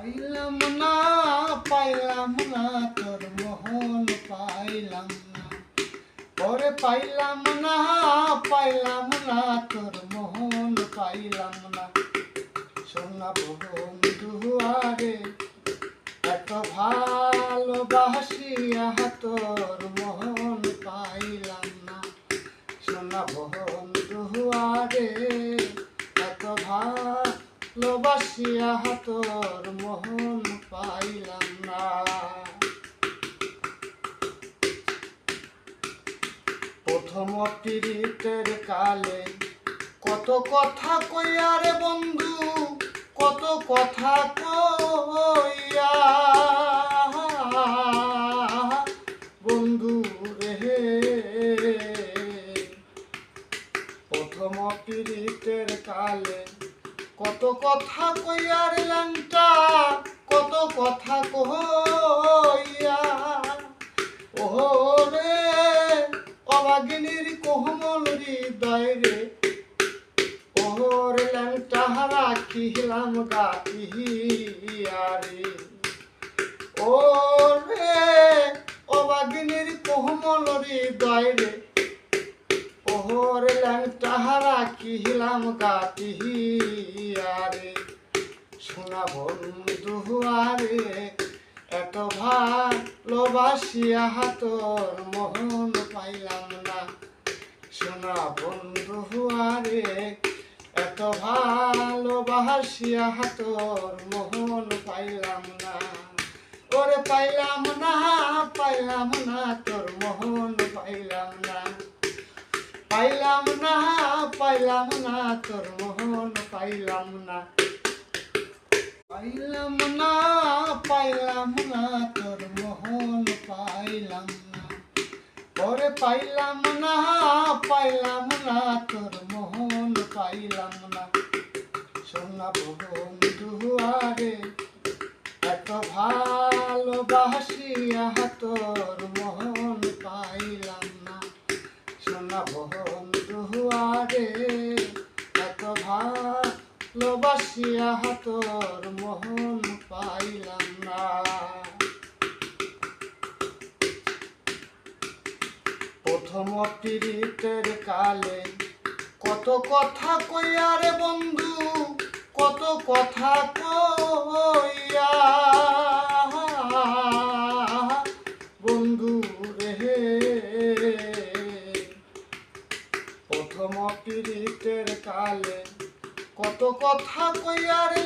পাইলাম না পাইলাম না তোর মোহন পাইলাম না, ওরে পাইলাম না পাইলাম না তোর মোহন পাইলাম না। সোনা বন্ধু আরে এত ভালোবাসিয়া তোর মোহন পাইলাম না। সোনা বন্ধু আরে এত ভালোবাসিয়া তোর মোহন পাইলাম না। প্রথম পীড়িতের কালে কত কথা কইয়া রে বন্ধু, কত কথা কইয়া বন্ধু রে। প্রথম পীড়িতের কালে কত কথা কইয়া রে ল্যাংটা, কত কথা কইয়া ওরে অবাগিনীর কোমল হৃদয় রে, ওরে ল্যাংটা রাখিলাম গাতিয়া রে। ওরে অবাগিনীর কোমল হৃদয় রে, ওরে ল্যাংটা রাখিলাম গাতিয়া রে। সোনা বন্ধু আরে এত ভালোবাসিয়া তোর মোহন পাইলাম না। সোনা বন্ধু আরে এত ভালোবাসিয়া তোর মোহন পাইলাম না। ওরে পাইলাম না পাইলাম না তোর মোহন পাইলাম না, পাইলাম না পাইলাম না তোর মোহন পাইলাম না। পাইলাম না পাইলাম না তোর মোহন পাইলাম না, ওরে পাইলাম না পাইলাম না তোর মোহন পাইলাম না। সোনা বন্ধু আরে এত ভালোবাসিয়া তোর মোহন পাইলাম না। সোনা বন্ধু আরে এত ভালোবাসিয়া তোর মোহন পাইলাম না। প্রথম পীড়িতের কালে কত কথা কইয়া রে বন্ধু, কত কথা কইয়া বন্ধু রে। প্রথম পীড়িতের কালে কত কথা কইয়া রে